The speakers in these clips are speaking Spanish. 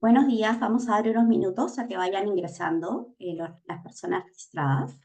Buenos días, vamos a dar unos minutos a que vayan ingresando las personas registradas.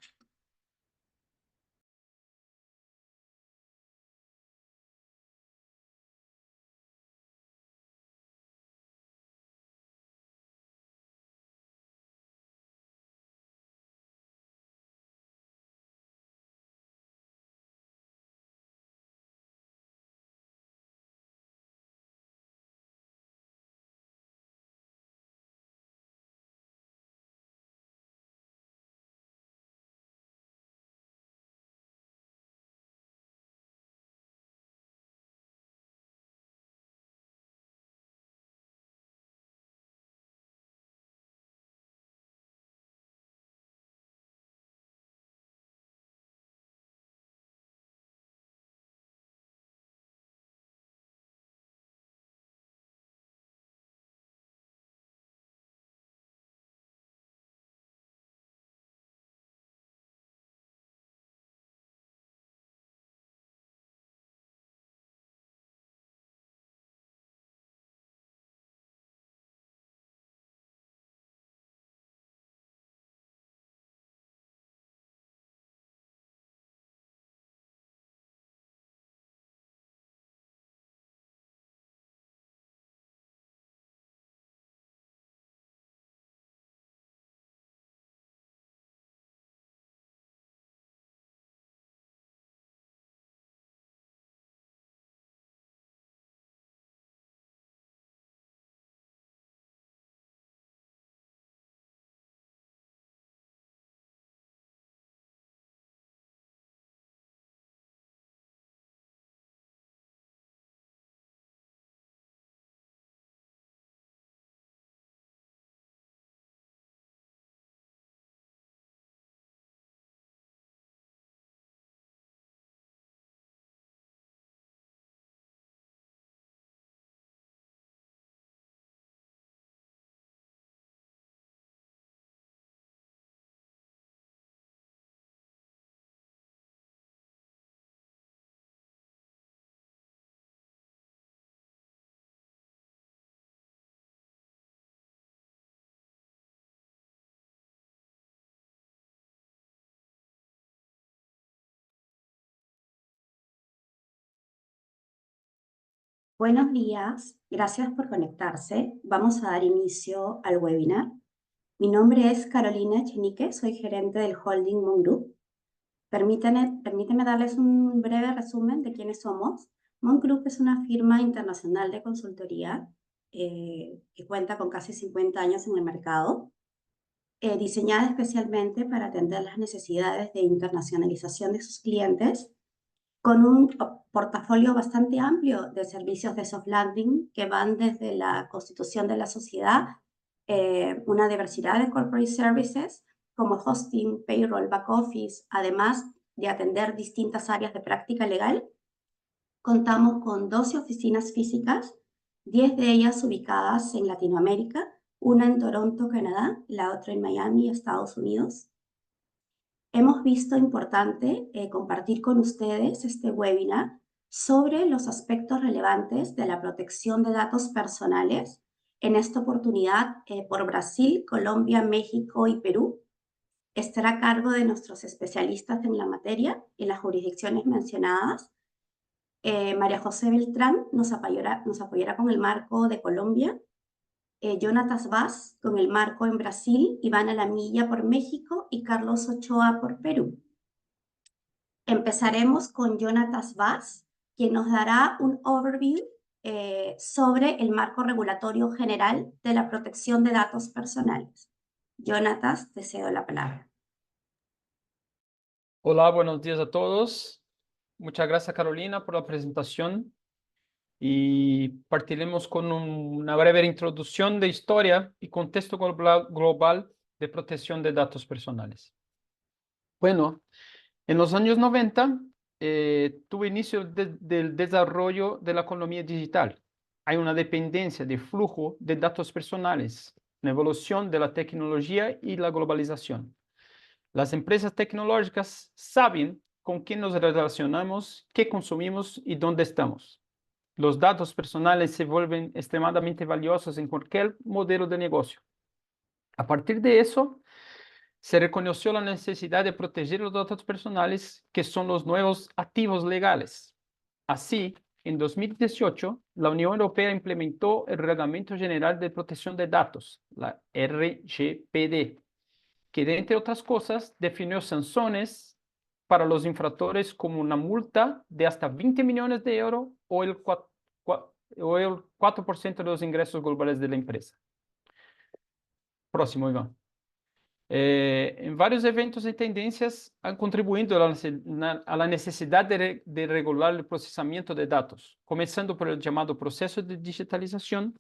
Buenos días, gracias por conectarse. Vamos a dar inicio al webinar. Mi nombre es Carolina Echenique, soy gerente del holding Moon Group. Permíteme darles un breve resumen de quiénes somos. Moon Group es una firma internacional de consultoría que cuenta con casi 50 años en el mercado, diseñada especialmente para atender las necesidades de internacionalización de sus clientes con un portafolio bastante amplio de servicios de soft landing que van desde la constitución de la sociedad, una diversidad de corporate services como hosting, payroll, back office, además de atender distintas áreas de práctica legal. Contamos con 12 oficinas físicas, 10 de ellas ubicadas en Latinoamérica, una en Toronto, Canadá, la otra en Miami, Estados Unidos. Hemos visto importante compartir con ustedes este webinar sobre los aspectos relevantes de la protección de datos personales, en esta oportunidad por Brasil, Colombia, México y Perú. Estará a cargo de nuestros especialistas en la materia en las jurisdicciones mencionadas. María José Beltrán nos apoyará con el marco de Colombia, Jonatas Vaz con el marco en Brasil, Ivana Lamilla por México y Carlos Ochoa por Perú. Empezaremos con Jonatas Vaz, quien nos dará un overview sobre el marco regulatorio general de la protección de datos personales. Jonatas, te cedo la palabra. Hola, buenos días a todos. Muchas gracias, Carolina, por la presentación. Y partiremos con una breve introducción de historia y contexto global de protección de datos personales. Bueno, en los años 90 tuvo inicio del desarrollo de la economía digital. Hay una dependencia de flujo de datos personales, una evolución de la tecnología y la globalización. Las empresas tecnológicas saben con quién nos relacionamos, qué consumimos y dónde estamos. Los datos personales se vuelven extremadamente valiosos en cualquier modelo de negocio. A partir de eso, se reconoció la necesidad de proteger los datos personales, que son los nuevos activos legales. Así, en 2018, la Unión Europea implementó el Reglamento General de Protección de Datos, la RGPD, que, entre otras cosas, definió sanciones para los infractores como una multa de hasta 20 millones de euros o el 4% de los ingresos globales de la empresa. Próximo, Iván. En varios eventos y tendencias han contribuido a la necesidad de regular el procesamiento de datos, comenzando por el llamado proceso de digitalización,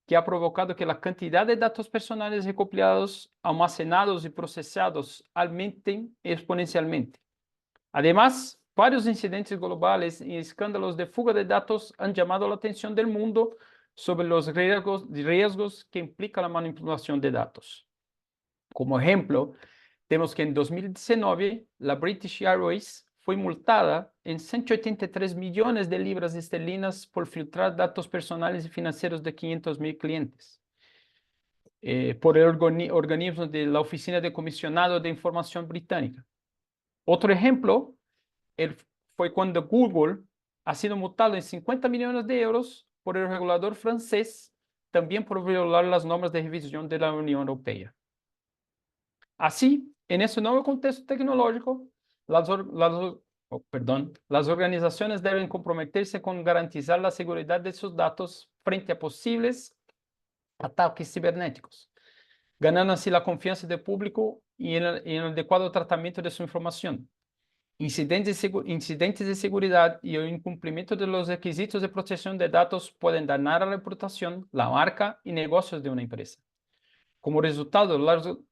que ha provocado que la cantidad de datos personales recopilados, almacenados y procesados aumenten exponencialmente. Además, varios incidentes globales y escándalos de fuga de datos han llamado la atención del mundo sobre los riesgos que implica la manipulación de datos. Como ejemplo, tenemos que en 2019 la British Airways fue multada en 183 millones de libras esterlinas por filtrar datos personales y financieros de 500.000 clientes por el organismo de la Oficina de Comisionado de Información Británica. Otro ejemplo fue cuando Google ha sido multado en 50 millones de euros por el regulador francés, también por violar las normas de revisión de la Unión Europea. Así, en ese nuevo contexto tecnológico, las organizaciones deben comprometerse con garantizar la seguridad de sus datos frente a posibles ataques cibernéticos, ganando así la confianza del público y en el adecuado tratamiento de su información. Incidentes de seguridad y el incumplimiento de los requisitos de protección de datos pueden dañar la reputación, la marca y negocios de una empresa. Como resultado,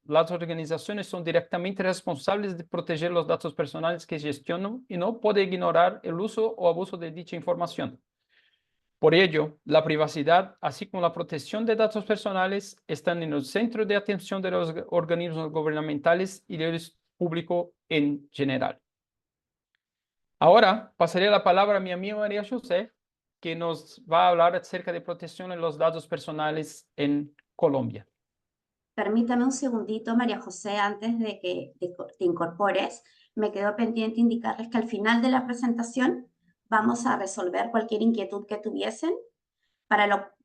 las organizaciones son directamente responsables de proteger los datos personales que gestionan y no pueden ignorar el uso o abuso de dicha información. Por ello, la privacidad, así como la protección de datos personales, están en el centro de atención de los organismos gubernamentales y del público en general. Ahora pasaré la palabra a mi amiga María José, que nos va a hablar acerca de protección de los datos personales en Colombia. Permítame un segundito, María José, antes de que te incorpores. Me quedó pendiente indicarles que al final de la presentación vamos a resolver cualquier inquietud que tuviesen.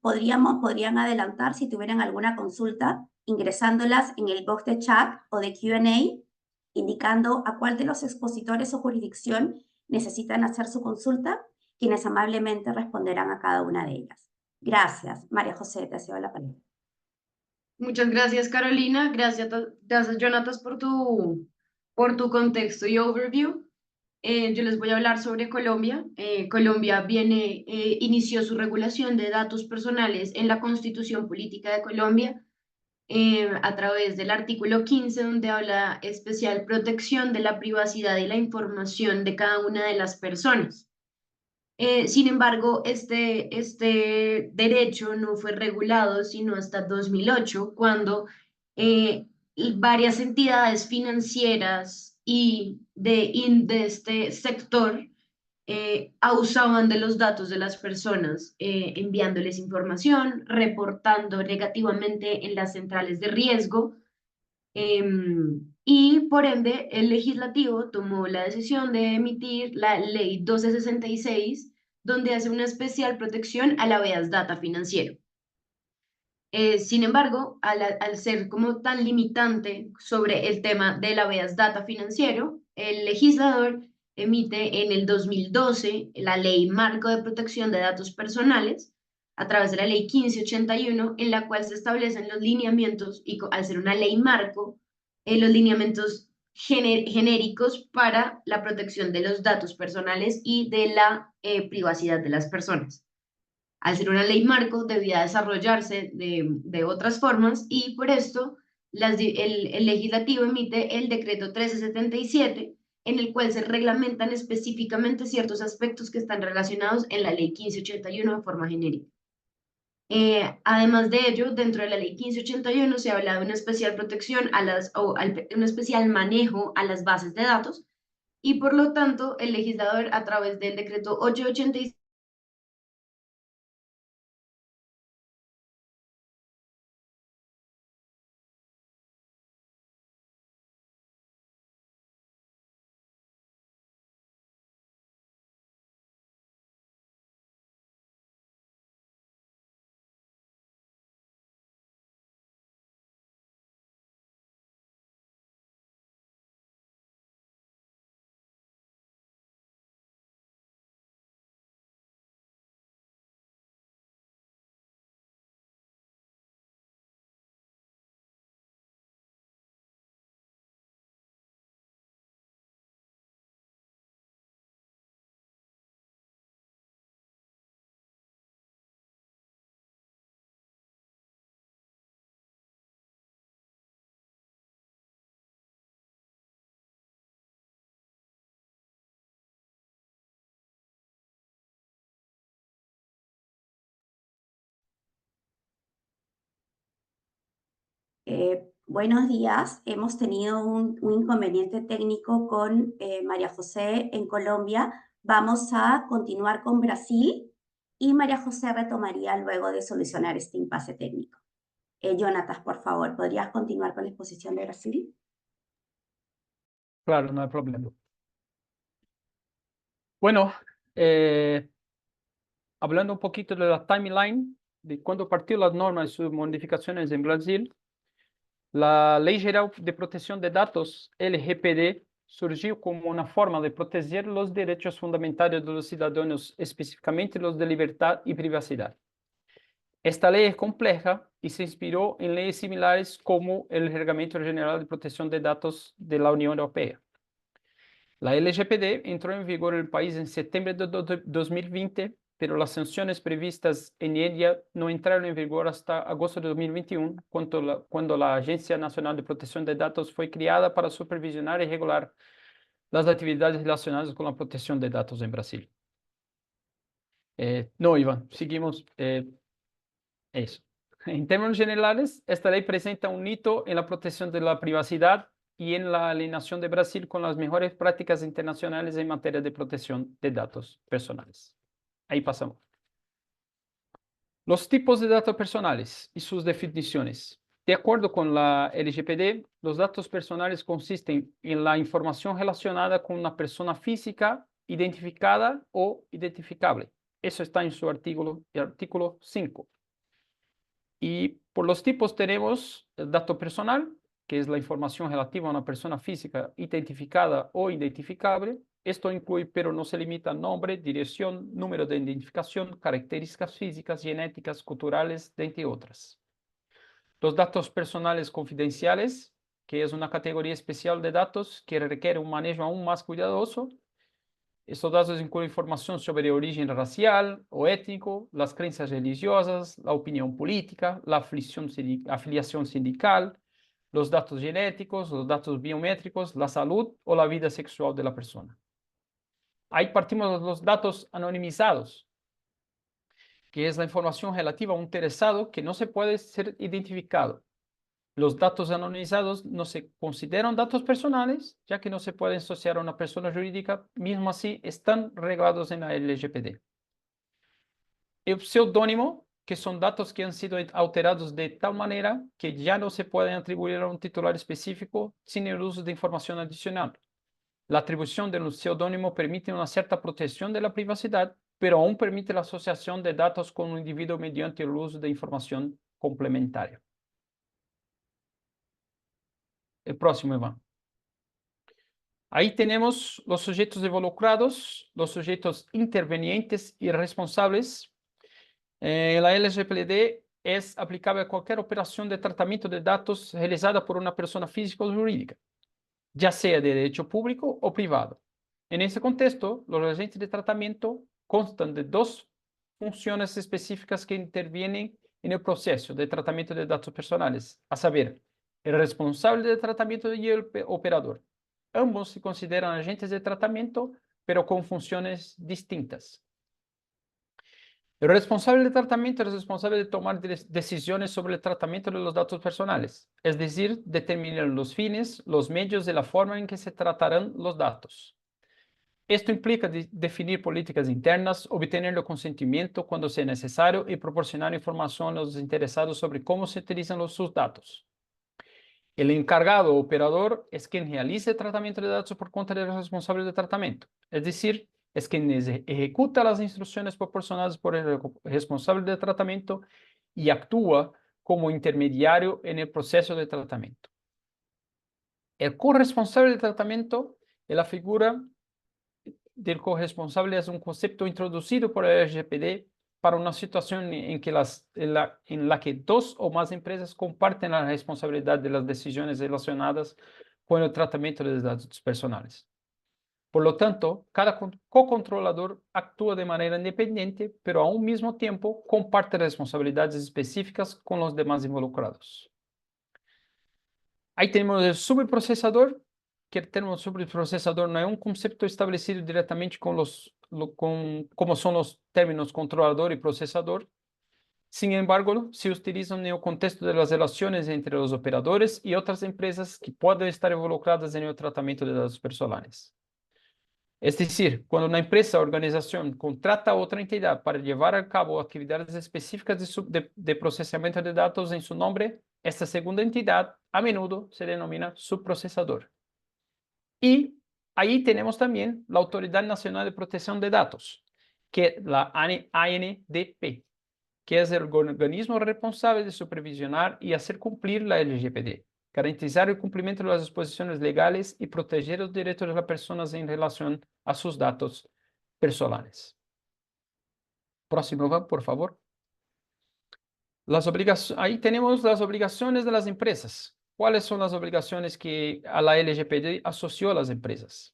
Podrían adelantar si tuvieran alguna consulta, ingresándolas en el box de chat o de Q&A, indicando a cuál de los expositores o jurisdicción necesitan hacer su consulta, quienes amablemente responderán a cada una de ellas. Gracias. María José, te cedo la palabra. Muchas gracias, Carolina. Gracias, Jonatas, por tu contexto y overview. Yo les voy a hablar sobre Colombia. Colombia inició su regulación de datos personales en la Constitución Política de Colombia a través del artículo 15, donde habla especial protección de la privacidad y la información de cada una de las personas. Sin embargo, este derecho no fue regulado sino hasta 2008, cuando varias entidades financieras y de este sector abusaban de los datos de las personas, enviándoles información, reportando negativamente en las centrales de riesgo. Y por ende, el legislativo tomó la decisión de emitir la ley 1266, donde hace una especial protección al habeas data financiero. Sin embargo, al ser como tan limitante sobre el tema del habeas data financiero, el legislador emite en el 2012 la Ley Marco de Protección de Datos Personales, a través de la Ley 1581, en la cual se establecen los lineamientos, y al ser una ley marco, los lineamientos genéricos para la protección de los datos personales y de la privacidad de las personas. Al ser una ley marco, debía desarrollarse de otras formas, y por esto el legislativo emite el decreto 1377, en el cual se reglamentan específicamente ciertos aspectos que están relacionados en la ley 1581 de forma genérica. Además de ello, dentro de la ley 1581 se habla de una especial protección un especial manejo a las bases de datos, y por lo tanto el legislador, a través del decreto 886, Buenos días. Hemos tenido un inconveniente técnico con María José en Colombia. Vamos a continuar con Brasil y María José retomaría luego de solucionar este impasse técnico. Jonatas, por favor, ¿podrías continuar con la exposición de Brasil? Claro, no hay problema. Bueno, hablando un poquito de la timeline, de cuando partió las normas y sus modificaciones en Brasil, la Ley Geral de Protección de Datos, LGPD, surgiu como uma forma de proteger os direitos fundamentais dos cidadãos, especificamente os de liberdade e privacidade. Esta lei é compleja e se inspirou em leis similares como o Regramento Geral de Protección de Datos da União Europeia. La LGPD entró en vigor en el país en septiembre de 2020, pero las sanciones previstas en ella no entraron en vigor hasta agosto de 2021, cuando la Agencia Nacional de Protección de Datos fue creada para supervisionar y regular las actividades relacionadas con la protección de datos en Brasil. No, Iván, seguimos. Eso. En términos generales, esta ley presenta un hito en la protección de la privacidad y en la alineación de Brasil con las mejores prácticas internacionales en materia de protección de datos personales. Ahí pasamos. Los tipos de datos personales y sus definiciones. De acuerdo con la LGPD, los datos personales consisten en la información relacionada con una persona física identificada o identificable. Eso está en su artículo 5. Y por los tipos tenemos el dato personal, que es la información relativa a una persona física identificada o identificable. Esto incluye, pero no se limita a nombre, dirección, número de identificación, características físicas, genéticas, culturales, entre otras. Los datos personales confidenciales, que es una categoría especial de datos que requiere un manejo aún más cuidadoso. Estos datos incluyen información sobre origen racial o étnico, las creencias religiosas, la opinión política, la afiliación sindical, los datos genéticos, los datos biométricos, la salud o la vida sexual de la persona. Ahí partimos de los datos anonimizados, que es la información relativa a un interesado que no se puede ser identificado. Los datos anonimizados no se consideran datos personales, ya que no se pueden asociar a una persona jurídica, mismo así están regulados en la LGPD. El pseudónimo, que son datos que han sido alterados de tal manera que ya no se pueden atribuir a un titular específico sin el uso de información adicional. La atribución de un pseudónimo permite una cierta protección de la privacidad, pero aún permite la asociación de datos con un individuo mediante el uso de información complementaria. El próximo, Iván. Ahí tenemos los sujetos involucrados, los sujetos intervenientes y responsables. La LGPD es aplicable a cualquier operación de tratamiento de datos realizada por una persona física o jurídica, ya sea de derecho público o privado. En ese contexto, los agentes de tratamiento constan de dos funciones específicas que intervienen en el proceso de tratamiento de datos personales, a saber, el responsable de tratamiento y el operador. Ambos se consideran agentes de tratamiento, pero con funciones distintas. El responsable de tratamiento es responsable de tomar decisiones sobre el tratamiento de los datos personales, es decir, determinar los fines, los medios y la forma en que se tratarán los datos. Esto implica definir políticas internas, obtener el consentimiento cuando sea necesario y proporcionar información a los interesados sobre cómo se utilizan sus datos. El encargado o operador es quien realiza el tratamiento de datos por cuenta del responsable de tratamiento, es decir, es quien ejecuta las instrucciones proporcionadas por el responsable de tratamiento y actúa como intermediario en el proceso de tratamiento. El corresponsable de tratamiento es la figura del corresponsable, es un concepto introducido por el LGPD para una situación en la que dos o más empresas comparten la responsabilidad de las decisiones relacionadas con el tratamiento de los datos personales. Por lo tanto, cada co-controlador actúa de manera independiente, pero a un mismo tiempo comparte responsabilidades específicas con los demás involucrados. Ahí tenemos el subprocesador, que el término subprocesador no es un concepto establecido directamente como son los términos controlador y procesador. Sin embargo, se utilizan en el contexto de las relaciones entre los operadores y otras empresas que pueden estar involucradas en el tratamiento de datos personales. Es decir, cuando una empresa o organización contrata a otra entidad para llevar a cabo actividades específicas de procesamiento de datos en su nombre, esta segunda entidad a menudo se denomina subprocesador. Y ahí tenemos también la Autoridad Nacional de Protección de Datos, que es la ANDP, que es el organismo responsable de supervisionar y hacer cumplir la LGPD, garantizar el cumplimiento de las disposiciones legales y proteger los derechos de las personas en relación a sus datos personales. Próximo, por favor. Ahí tenemos las obligaciones de las empresas. ¿Cuáles son las obligaciones que a la LGPD asoció a las empresas?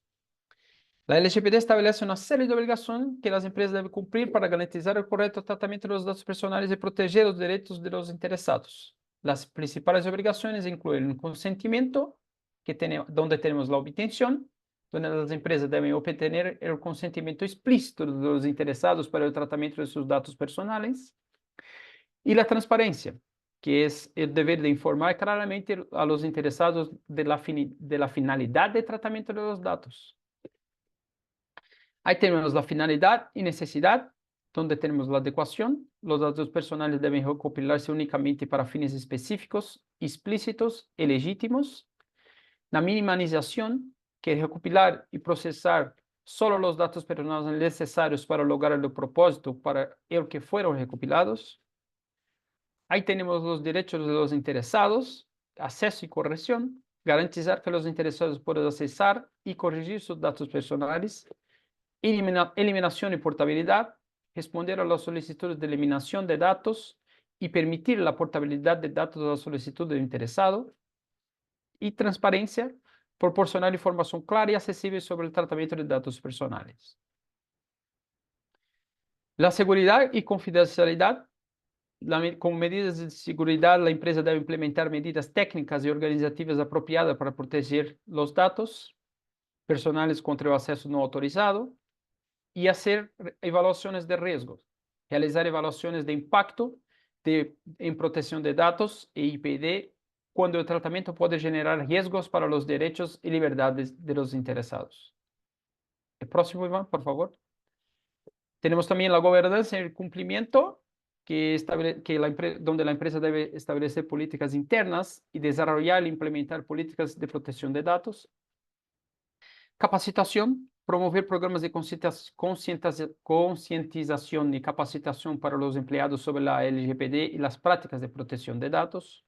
La LGPD establece una serie de obligaciones que las empresas deben cumplir para garantizar el correcto tratamiento de los datos personales y proteger los derechos de los interesados. Las principales obligaciones incluyen el consentimiento, donde tenemos la obtención, donde las empresas deben obtener el consentimiento explícito de los interesados para el tratamiento de sus datos personales, y la transparencia, que es el deber de informar claramente a los interesados de la finalidad de tratamiento de los datos. Ahí tenemos la finalidad y necesidad, donde tenemos la adecuación. Los datos personales deben recopilarse únicamente para fines específicos, explícitos y legítimos. La minimización, que es recopilar y procesar solo los datos personales necesarios para lograr el propósito para el que fueron recopilados. Ahí tenemos los derechos de los interesados, acceso y corrección, garantizar que los interesados puedan accesar y corregir sus datos personales. Eliminación y portabilidad, responder a las solicitudes de eliminación de datos y permitir la portabilidad de datos a la solicitud del interesado. Y transparencia, proporcionar información clara y accesible sobre el tratamiento de datos personales. La seguridad y confidencialidad. Como medidas de seguridad, la empresa debe implementar medidas técnicas y organizativas apropiadas para proteger los datos personales contra el acceso no autorizado, y hacer evaluaciones de riesgos, realizar evaluaciones de impacto en protección de datos e IPD cuando el tratamiento puede generar riesgos para los derechos y libertades de los interesados. El próximo, Iván, por favor. Tenemos también la gobernanza y el cumplimiento, donde la empresa debe establecer políticas internas y desarrollar e implementar políticas de protección de datos. Capacitación, promover programas de concientización y capacitación para los empleados sobre la LGPD y las prácticas de protección de datos.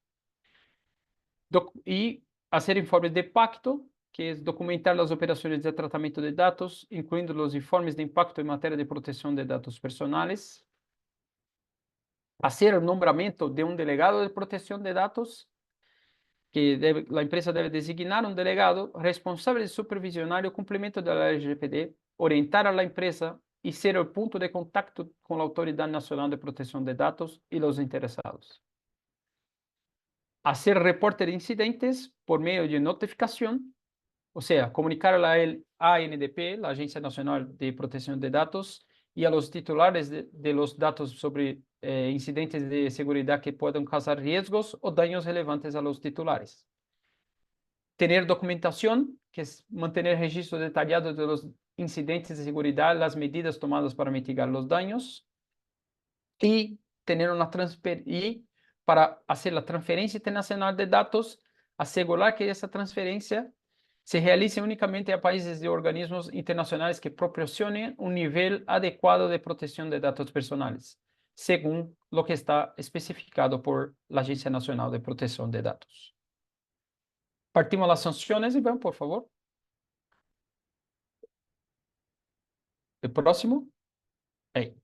Y hacer informes de impacto, que es documentar las operaciones de tratamiento de datos, incluyendo los informes de impacto en materia de protección de datos personales. Hacer el nombramiento de un delegado de protección de datos, que la empresa debe designar un delegado responsable de supervisionar el cumplimiento de la LGPD, orientar a la empresa y ser el punto de contacto con la Autoridad Nacional de Protección de Datos y los interesados. Hacer reporte de incidentes por medio de notificación, o sea, comunicar a la ANDP, la Agencia Nacional de Protección de Datos, y a los titulares de los datos sobre incidentes de seguridad que puedan causar riesgos o daños relevantes a los titulares. Tener documentación, que es mantener registro detallado de los incidentes de seguridad, las medidas tomadas para mitigar los daños, y tener para hacer la transferencia internacional de datos, asegurar que esa transferencia se realice únicamente a países y organismos internacionales que proporcionen un nivel adecuado de protección de datos personales, según lo que está especificado por la Agencia Nacional de Protección de Datos. Partimos las sanciones, Iván, por favor. El próximo. Ahí.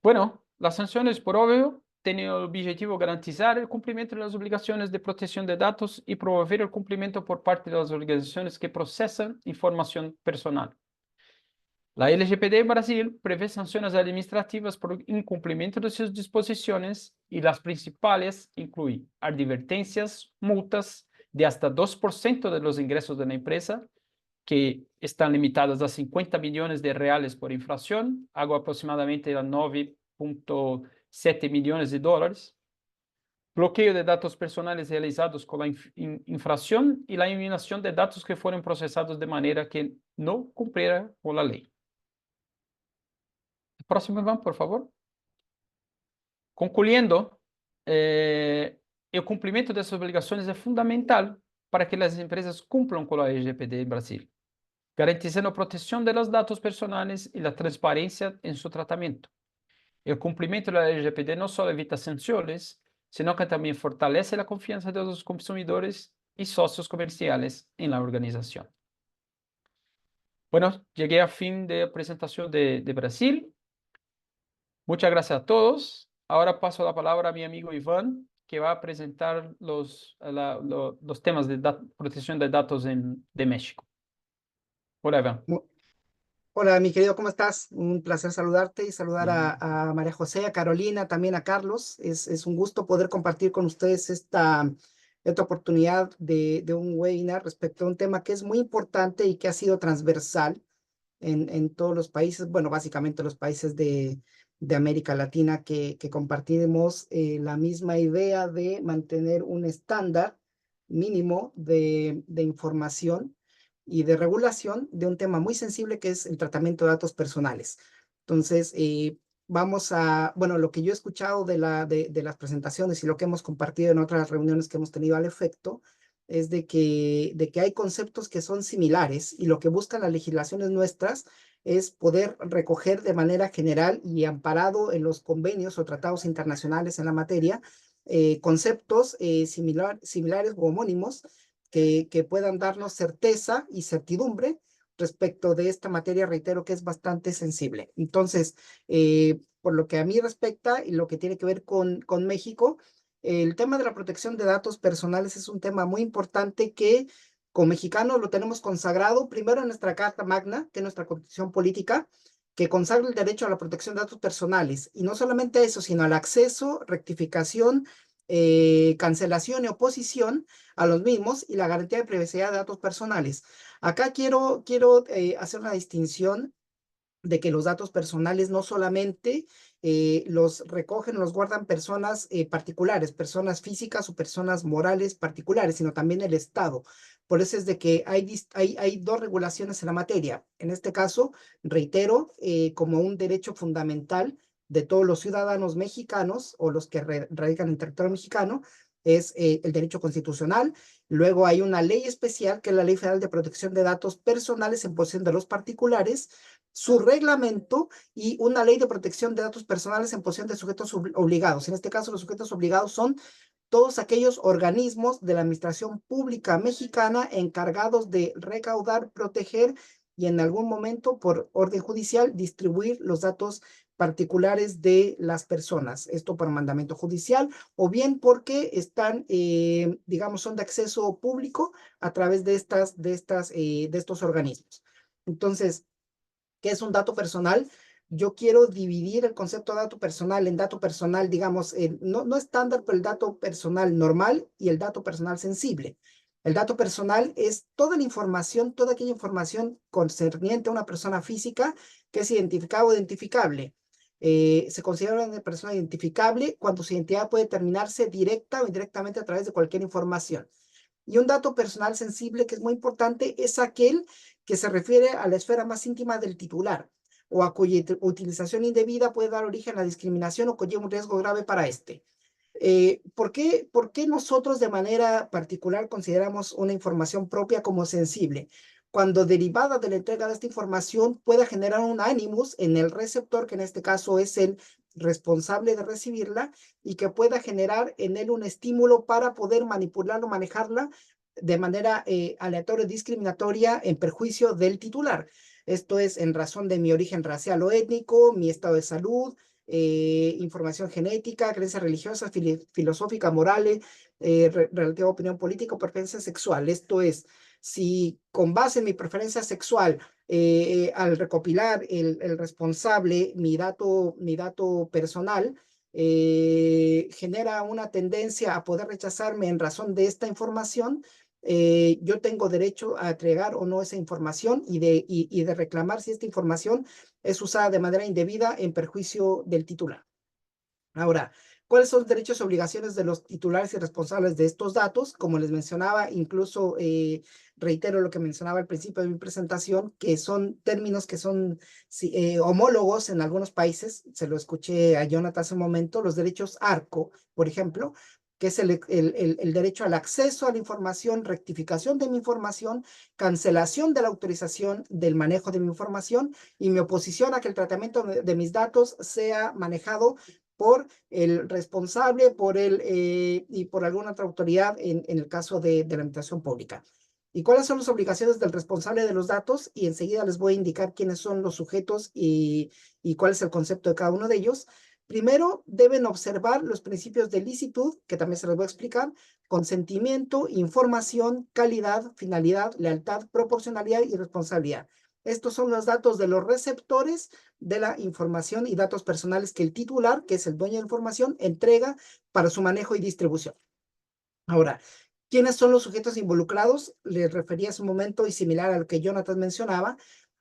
Bueno, las sanciones, por obvio, tienen el objetivo de garantizar el cumplimiento de las obligaciones de protección de datos y promover el cumplimiento por parte de las organizaciones que procesan información personal. La LGPD en Brasil prevé sanciones administrativas por incumplimiento de sus disposiciones y las principales incluyen advertencias, multas de hasta 2% de los ingresos de la empresa, que están limitadas a 50 millones de reales por infracción, algo aproximadamente a 9,5 7 millones de dólares. Bloqueo de datos personales realizados con la infracción y la eliminación de datos que fueron procesados de manera que no cumpliera con la ley. Próximo, Iván, por favor. Concluyendo, el cumplimiento de esas obligaciones es fundamental para que las empresas cumplan con la LGPD en Brasil, garantizando protección de los datos personales y la transparencia en su tratamiento. El cumplimiento de la LGPD no solo evita sanciones, sino que también fortalece la confianza de los consumidores y socios comerciales en la organización. Bueno, llegué a fin de presentación de Brasil. Muchas gracias a todos. Ahora paso la palabra a mi amigo Iván, que va a presentar los temas de protección de datos de México. Hola, Iván. Hola, mi querido, ¿cómo estás? Un placer saludarte y saludar Bien. a María José, a Carolina, también a Carlos. Es un gusto poder compartir con ustedes esta oportunidad de un webinar respecto a un tema que es muy importante y que ha sido transversal en todos los países, bueno, básicamente los países de América Latina que compartimos la misma idea de mantener un estándar mínimo de información y de regulación de un tema muy sensible que es el tratamiento de datos personales. Entonces, bueno, lo que yo he escuchado de las presentaciones y lo que hemos compartido en otras reuniones que hemos tenido al efecto, es de que hay conceptos que son similares y lo que buscan las legislaciones nuestras es poder recoger de manera general y amparado en los convenios o tratados internacionales en la materia, conceptos similares o homónimos que puedan darnos certeza y certidumbre respecto de esta materia, reitero que es bastante sensible. Entonces, por lo que a mí respecta y lo que tiene que ver con México, el tema de la protección de datos personales es un tema muy importante que como mexicanos lo tenemos consagrado primero en nuestra Carta Magna, que es nuestra Constitución Política, que consagra el derecho a la protección de datos personales, y no solamente eso, sino al acceso, rectificación, cancelación y oposición a los mismos y la garantía de privacidad de datos personales. Acá quiero hacer una distinción de que los datos personales no solamente los recogen, los guardan personas particulares, personas físicas o personas morales particulares, sino también el Estado. Por eso es de que hay dos regulaciones en la materia. En este caso, reitero, como un derecho fundamental de todos los ciudadanos mexicanos o los que radican en territorio mexicano, es el derecho constitucional. Luego hay una ley especial, que es la Ley Federal de Protección de Datos Personales en posesión de los particulares, su reglamento y una ley de protección de datos personales en posesión de sujetos obligados. En este caso, los sujetos obligados son todos aquellos organismos de la administración pública mexicana encargados de recaudar, proteger y en algún momento, por orden judicial, distribuir los datos particulares de las personas. Esto por mandamiento judicial o bien porque están, digamos, son de acceso público a través de estos organismos. Entonces, ¿qué es un dato personal? Yo quiero dividir el concepto de dato personal en dato personal, digamos, no estándar, pero el dato personal normal y el dato personal sensible. El dato personal es toda la información, toda aquella información concerniente a una persona física que es identificada o identificable. Se considera una persona identificable cuando su identidad puede determinarse directa o indirectamente a través de cualquier información. Y un dato personal sensible que es muy importante es aquel que se refiere a la esfera más íntima del titular o a cuya utilización indebida puede dar origen a la discriminación o conlleva un riesgo grave para este. ¿Por qué nosotros de manera particular consideramos una información propia como sensible? Cuando derivada de la entrega de esta información pueda generar un animus en el receptor, que en este caso es el responsable de recibirla, y que pueda generar en él un estímulo para poder manipularla o manejarla de manera aleatoria, discriminatoria, en perjuicio del titular. Esto es en razón de mi origen racial o étnico, mi estado de salud, información genética, creencias religiosas, filosóficas, morales, relativa a opinión política o preferencia sexual. Esto es, si con base en mi preferencia sexual, al recopilar el responsable mi dato personal, genera una tendencia a poder rechazarme en razón de esta información, yo tengo derecho a entregar o no esa información y de reclamar si esta información es usada de manera indebida en perjuicio del titular. Ahora, ¿cuáles son los derechos y obligaciones de los titulares y responsables de estos datos? Como les mencionaba, incluso reitero lo que mencionaba al principio de mi presentación, que son términos que son homólogos en algunos países. Se lo escuché a Jonathan hace un momento. Los derechos ARCO, por ejemplo, que es el derecho al acceso a la información, rectificación de mi información, cancelación de la autorización del manejo de mi información y mi oposición a que el tratamiento de mis datos sea manejado por el responsable, y por alguna otra autoridad en el caso de la administración pública. ¿Y cuáles son las obligaciones del responsable de los datos? Y enseguida les voy a indicar quiénes son los sujetos y cuál es el concepto de cada uno de ellos. Primero, deben observar los principios de licitud, que también se los voy a explicar, consentimiento, información, calidad, finalidad, lealtad, proporcionalidad y responsabilidad. Estos son los datos de los receptores de la información y datos personales que el titular, que es el dueño de la información, entrega para su manejo y distribución. Ahora, ¿quiénes son los sujetos involucrados? Les refería hace un momento y similar a lo que Jonathan mencionaba,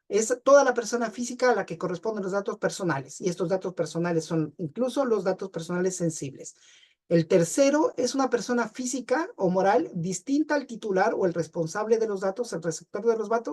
es toda la persona física a la que corresponden los datos personales, y estos datos personales son incluso los datos personales sensibles. El tercero es una persona física o moral distinta al titular o el responsable de los datos, el receptor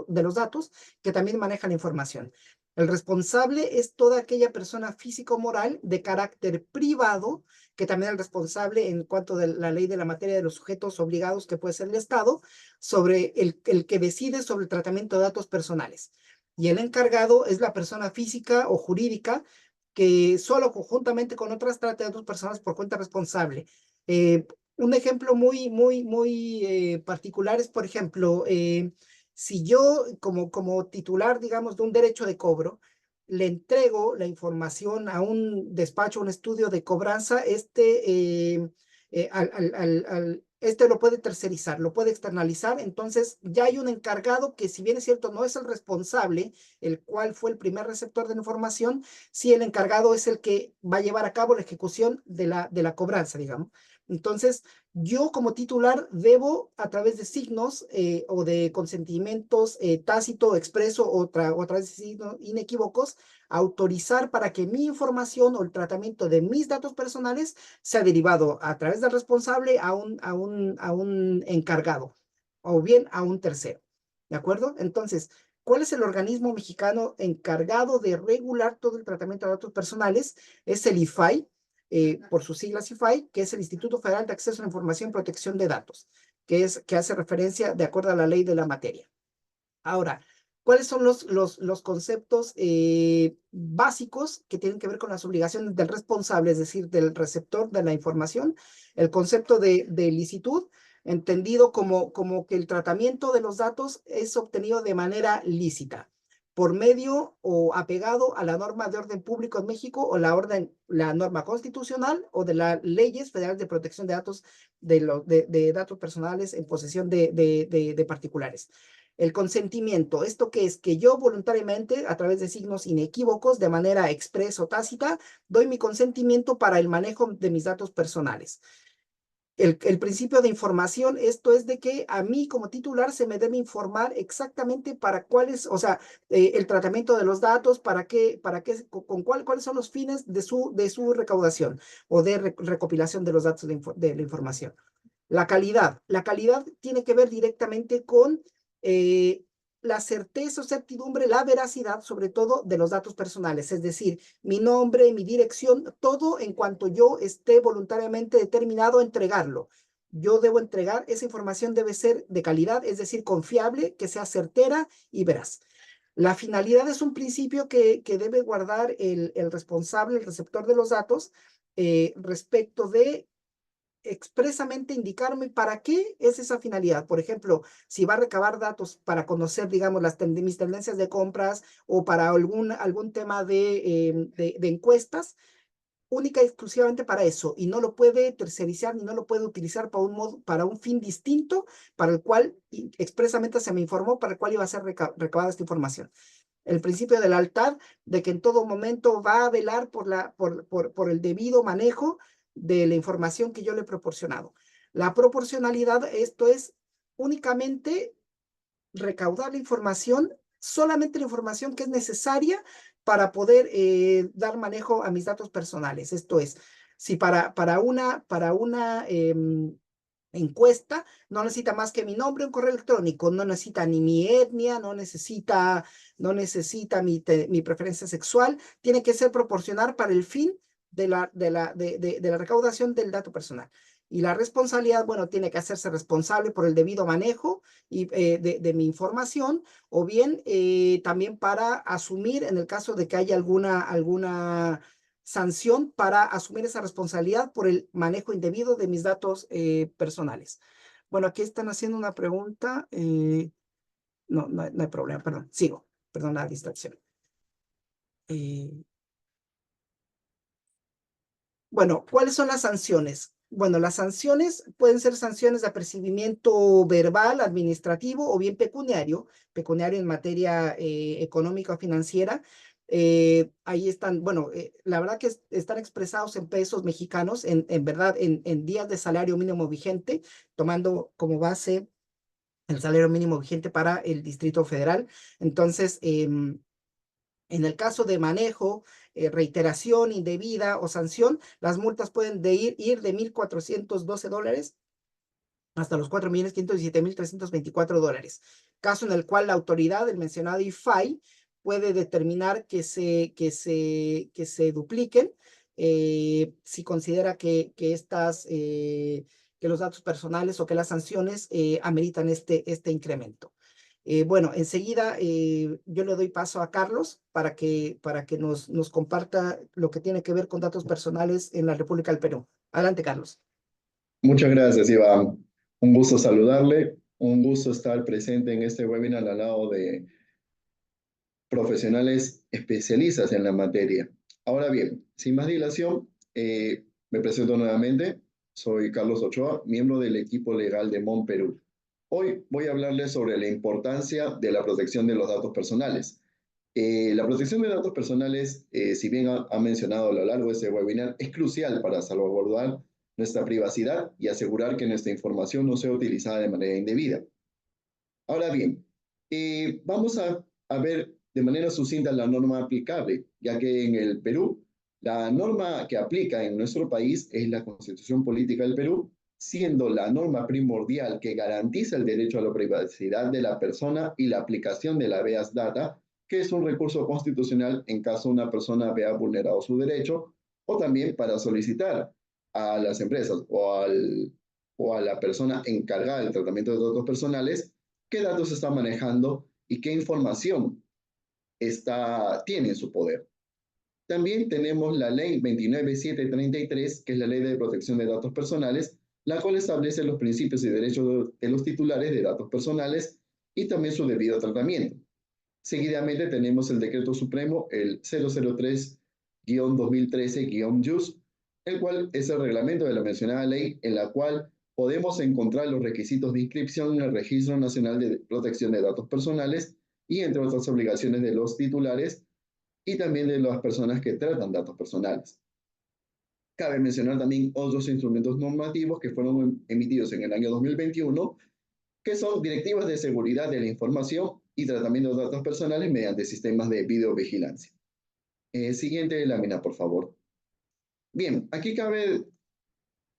de los datos, que también maneja la información. El responsable es toda aquella persona física o moral de carácter privado, que también es el responsable en cuanto a la ley de la materia de los sujetos obligados, que puede ser el Estado, sobre el que decide sobre el tratamiento de datos personales. Y el encargado es la persona física o jurídica que solo conjuntamente con otras trata de dos personas por cuenta responsable. Un ejemplo muy particular es, por ejemplo, si yo como titular, digamos, de un derecho de cobro, le entrego la información a un despacho, un estudio de cobranza, este lo puede tercerizar, lo puede externalizar, entonces ya hay un encargado que, si bien es cierto, no es el responsable, el cual fue el primer receptor de la información, sí el encargado es el que va a llevar a cabo la ejecución de la cobranza, digamos. Entonces, yo como titular debo, a través de signos o de consentimientos tácito, expreso o a través de signos inequívocos, autorizar para que mi información o el tratamiento de mis datos personales sea derivado a través del responsable a un encargado o bien a un tercero. ¿De acuerdo? Entonces, ¿cuál es el organismo mexicano encargado de regular todo el tratamiento de datos personales? Es el IFAI, por sus siglas IFAI, que es el Instituto Federal de Acceso a la Información y Protección de Datos, que hace referencia de acuerdo a la ley de la materia. Ahora, ¿cuáles son los conceptos básicos que tienen que ver con las obligaciones del responsable, es decir, del receptor de la información? El concepto de licitud, entendido como que el tratamiento de los datos es obtenido de manera lícita, por medio o apegado a la norma de orden público en México o la norma constitucional o de las leyes federales de protección de datos, de datos personales en posesión de particulares. El consentimiento, ¿esto qué es? Que yo voluntariamente, a través de signos inequívocos, de manera expresa o tácita, doy mi consentimiento para el manejo de mis datos personales. El principio de información, esto es de que a mí como titular se me debe informar exactamente para cuáles, o sea, el tratamiento de los datos, cuáles son los fines de su recaudación o de recopilación de los datos de la información. La calidad tiene que ver directamente con la certeza o certidumbre, la veracidad, sobre todo de los datos personales, es decir, mi nombre, mi dirección, todo en cuanto yo esté voluntariamente determinado a entregarlo. Yo debo entregar, esa información debe ser de calidad, es decir, confiable, que sea certera y veraz. La finalidad es un principio que debe guardar el responsable, el receptor de los datos, respecto de expresamente indicarme para qué es esa finalidad. Por ejemplo, si va a recabar datos para conocer, digamos, mis tendencias de compras o para algún tema de encuestas, única y exclusivamente para eso, y no lo puede tercerizar ni no lo puede utilizar para un fin distinto para el cual expresamente se me informó para el cual iba a ser recabada esta información. El principio de lealtad, de que en todo momento va a velar por el debido manejo de la información que yo le he proporcionado. La proporcionalidad, esto es únicamente recaudar la información, solamente la información que es necesaria para poder dar manejo a mis datos personales. Esto es, Si para una encuesta no necesita más que mi nombre, un correo electrónico, no necesita ni mi etnia, no necesita mi preferencia sexual, tiene que ser proporcional para el fin de la recaudación del dato personal. Y la responsabilidad, bueno, tiene que hacerse responsable por el debido manejo de mi información, o bien también para asumir, en el caso de que haya alguna sanción, para asumir esa responsabilidad por el manejo indebido de mis datos personales. Bueno, aquí están haciendo una pregunta. No hay problema, perdón, sigo. Perdón la distracción. Bueno, ¿cuáles son las sanciones? Bueno, las sanciones pueden ser sanciones de apercibimiento verbal, administrativo o bien pecuniario en materia económica o financiera. Ahí están, bueno, la verdad que están expresados en pesos mexicanos, en verdad, en días de salario mínimo vigente, tomando como base el salario mínimo vigente para el Distrito Federal. Entonces, en el caso de manejo, reiteración indebida o sanción, las multas pueden ir de $1,412 hasta los $4,517,324. Caso en el cual la autoridad, el mencionado IFAI, puede determinar que se dupliquen si considera que los datos personales o que las sanciones ameritan este incremento. Bueno, enseguida yo le doy paso a Carlos para que nos comparta lo que tiene que ver con datos personales en la República del Perú. Adelante, Carlos. Muchas gracias, Iván. Un gusto saludarle, un gusto estar presente en este webinar al lado de profesionales especialistas en la materia. Ahora bien, sin más dilación, me presento nuevamente. Soy Carlos Ochoa, miembro del equipo legal de MON Perú. Hoy voy a hablarles sobre la importancia de la protección de los datos personales. La protección de datos personales, si bien ha mencionado a lo largo de este webinar, es crucial para salvaguardar nuestra privacidad y asegurar que nuestra información no sea utilizada de manera indebida. Ahora bien, vamos a ver de manera sucinta la norma aplicable, ya que en el Perú, la norma que aplica en nuestro país es la Constitución Política del Perú, siendo la norma primordial que garantiza el derecho a la privacidad de la persona y la aplicación de la habeas data, que es un recurso constitucional en caso una persona vea vulnerado su derecho, o también para solicitar a las empresas o a la persona encargada del tratamiento de datos personales qué datos está manejando y qué información tiene en su poder. También tenemos la ley 29733, que es la ley de protección de datos personales, la cual establece los principios y derechos de los titulares de datos personales y también su debido tratamiento. Seguidamente tenemos el Decreto Supremo, el 003-2013-JUS, el cual es el reglamento de la mencionada ley, en la cual podemos encontrar los requisitos de inscripción en el Registro Nacional de Protección de Datos Personales y entre otras obligaciones de los titulares y también de las personas que tratan datos personales. Cabe mencionar también otros instrumentos normativos que fueron emitidos en el año 2021, que son directivas de seguridad de la información y tratamiento de datos personales mediante sistemas de videovigilancia. Siguiente lámina, por favor. Bien, aquí cabe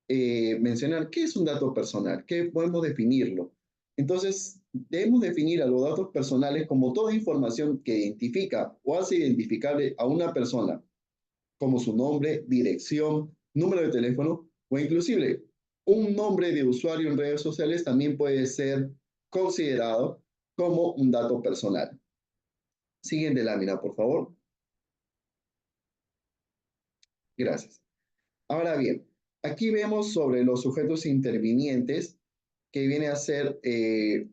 mencionar qué es un dato personal, qué podemos definirlo. Entonces, debemos definir a los datos personales como toda información que identifica o hace identificable a una persona, como su nombre, dirección, número de teléfono o inclusive un nombre de usuario en redes sociales también puede ser considerado como un dato personal. Siguiente lámina, por favor. Gracias. Ahora bien, aquí vemos sobre los sujetos intervinientes que viene a ser de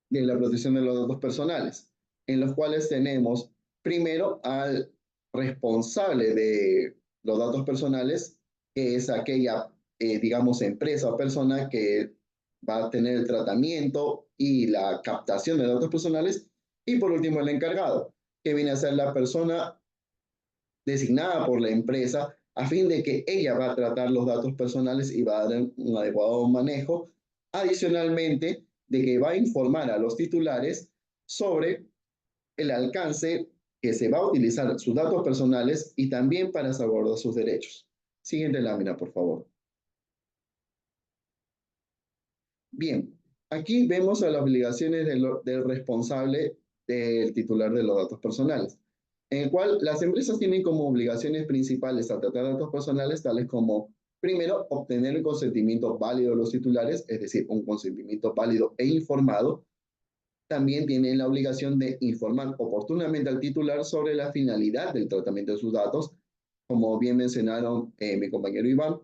la protección de los datos personales, en los cuales tenemos primero al responsable de los datos personales, que es aquella, digamos, empresa o persona que va a tener el tratamiento y la captación de datos personales, y por último el encargado, que viene a ser la persona designada por la empresa a fin de que ella va a tratar los datos personales y va a dar un adecuado manejo, adicionalmente de que va a informar a los titulares sobre el alcance que se va a utilizar sus datos personales y también para salvaguardar sus derechos. Siguiente lámina, por favor. Bien, aquí vemos a las obligaciones del responsable del titular de los datos personales, en el cual las empresas tienen como obligaciones principales a tratar datos personales tales como, primero, obtener el consentimiento válido de los titulares, es decir, un consentimiento válido e informado. También tienen la obligación de informar oportunamente al titular sobre la finalidad del tratamiento de sus datos, como bien mencionaron mi compañero Iván,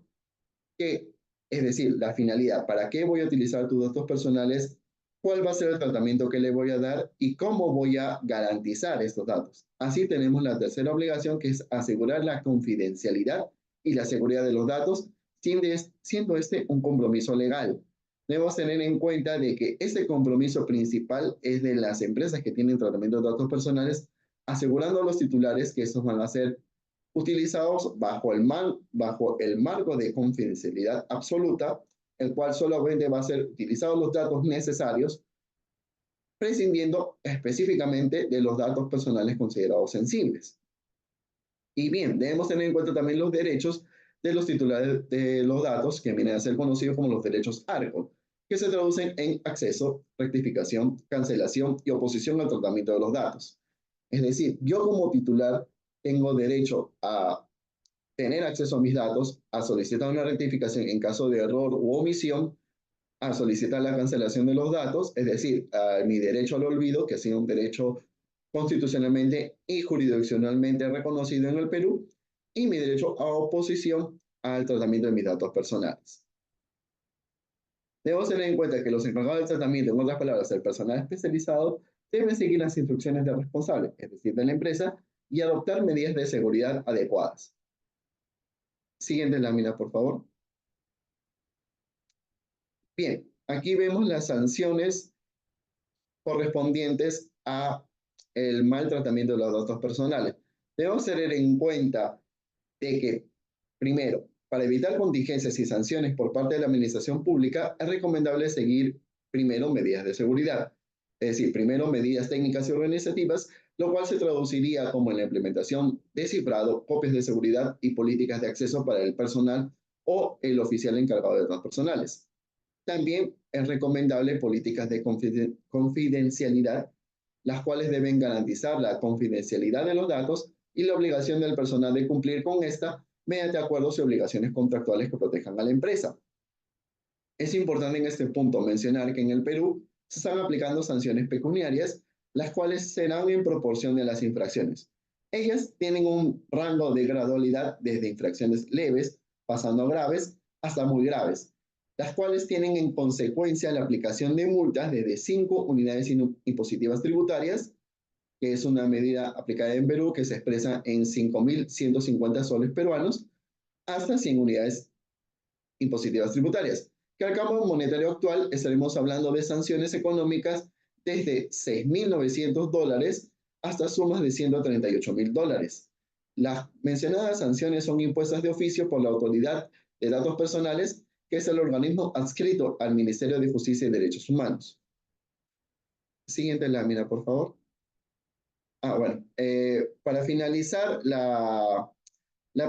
que, es decir, la finalidad, ¿para qué voy a utilizar tus datos personales? ¿Cuál va a ser el tratamiento que le voy a dar? ¿Y cómo voy a garantizar estos datos? Así tenemos la tercera obligación, que es asegurar la confidencialidad y la seguridad de los datos, siendo este un compromiso legal. Debemos tener en cuenta de que este compromiso principal es de las empresas que tienen tratamiento de datos personales, asegurando a los titulares que estos van a ser utilizados bajo el marco de confidencialidad absoluta, el cual solamente va a ser utilizados los datos necesarios, prescindiendo específicamente de los datos personales considerados sensibles. Y bien, debemos tener en cuenta también los derechos de los titulares de los datos, que vienen a ser conocidos como los derechos ARCO, que se traducen en acceso, rectificación, cancelación y oposición al tratamiento de los datos. Es decir, yo como titular tengo derecho a tener acceso a mis datos, a solicitar una rectificación en caso de error u omisión, a solicitar la cancelación de los datos, es decir, a mi derecho al olvido, que ha sido un derecho constitucionalmente y jurisdiccionalmente reconocido en el Perú, y mi derecho a oposición al tratamiento de mis datos personales. Debemos tener en cuenta que los encargados del tratamiento, en otras palabras, el personal especializado, deben seguir las instrucciones del responsable, es decir, de la empresa, y adoptar medidas de seguridad adecuadas. Siguiente lámina, por favor. Bien, aquí vemos las sanciones correspondientes a el mal tratamiento de los datos personales. Debemos tener en cuenta de que, primero, para evitar contingencias y sanciones por parte de la administración pública, es recomendable seguir primero medidas de seguridad. Es decir, primero medidas técnicas y organizativas, lo cual se traduciría como en la implementación de cifrado, copias de seguridad y políticas de acceso para el personal o el oficial encargado de datos personales. También es recomendable políticas de confidencialidad, las cuales deben garantizar la confidencialidad de los datos y la obligación del personal de cumplir con esta mediante acuerdos y obligaciones contractuales que protejan a la empresa. Es importante en este punto mencionar que en el Perú se están aplicando sanciones pecuniarias, las cuales serán en proporción de las infracciones. Ellas tienen un rango de gradualidad desde infracciones leves, pasando a graves, hasta muy graves, las cuales tienen en consecuencia la aplicación de multas desde 5 unidades impositivas tributarias, que es una medida aplicada en Perú que se expresa en 5.150 soles peruanos, hasta 100 unidades impositivas tributarias, que al cambio monetario actual estaremos hablando de sanciones económicas desde $6.900 hasta sumas de $138.000. Las mencionadas sanciones son impuestas de oficio por la Autoridad de Datos Personales, que es el organismo adscrito al Ministerio de Justicia y Derechos Humanos. Siguiente lámina, por favor. Bueno, para finalizar la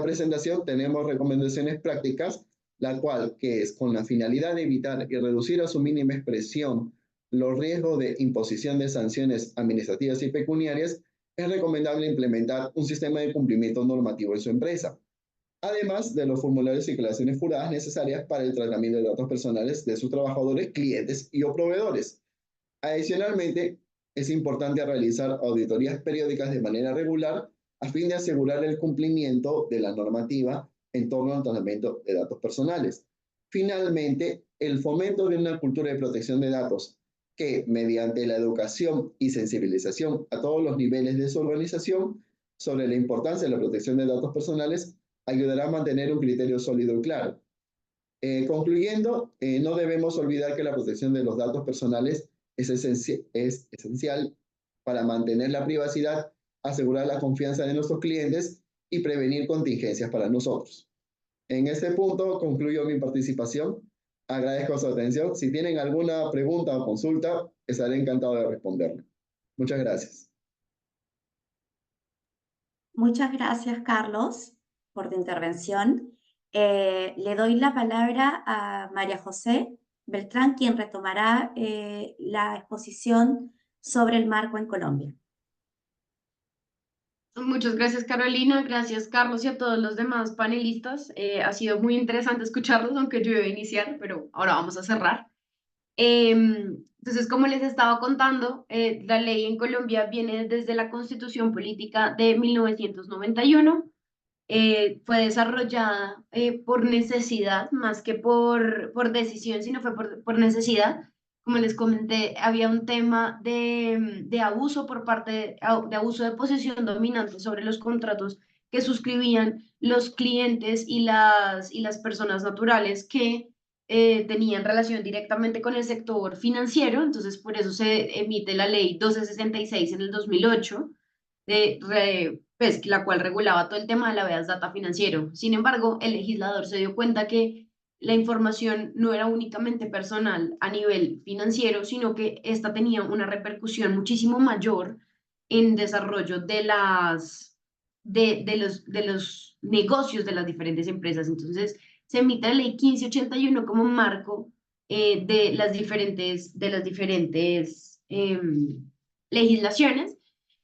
presentación tenemos recomendaciones prácticas, la cual que es con la finalidad de evitar y reducir a su mínima expresión los riesgos de imposición de sanciones administrativas y pecuniarias, es recomendable implementar un sistema de cumplimiento normativo en su empresa, además de los formularios y declaraciones juradas necesarias para el tratamiento de datos personales de sus trabajadores, clientes y o proveedores. Adicionalmente, es importante realizar auditorías periódicas de manera regular a fin de asegurar el cumplimiento de la normativa en torno al tratamiento de datos personales. Finalmente, el fomento de una cultura de protección de datos que, mediante la educación y sensibilización a todos los niveles de su organización sobre la importancia de la protección de datos personales, ayudará a mantener un criterio sólido y claro. Concluyendo, no debemos olvidar que la protección de los datos personales es esencial para mantener la privacidad, asegurar la confianza de nuestros clientes y prevenir contingencias para nosotros. En este punto concluyo mi participación. Agradezco su atención. Si tienen alguna pregunta o consulta, estaré encantado de responderle. Muchas gracias. Muchas gracias, Carlos, por tu intervención. Le doy la palabra a María José Beltrán, quien retomará la exposición sobre el marco en Colombia. Muchas gracias, Carolina. Gracias, Carlos, y a todos los demás panelistas. Ha sido muy interesante escucharlos, aunque yo iba a iniciar, pero ahora vamos a cerrar. Entonces, como les estaba contando, la ley en Colombia viene desde la Constitución Política de 1991. Fue desarrollada por necesidad, más que por decisión, sino fue por necesidad. Como les comenté, había un tema de abuso por parte de abuso de posición dominante sobre los contratos que suscribían los clientes y las personas naturales que tenían relación directamente con el sector financiero. Entonces, por eso se emite la ley 1266 en el 2008, pues, la cual regulaba todo el tema de la habeas data financiero. Sin embargo, el legislador se dio cuenta que la información no era únicamente personal a nivel financiero, sino que esta tenía una repercusión muchísimo mayor en desarrollo de los negocios de las diferentes empresas. Entonces, se emite la ley 1581 como marco de las diferentes legislaciones.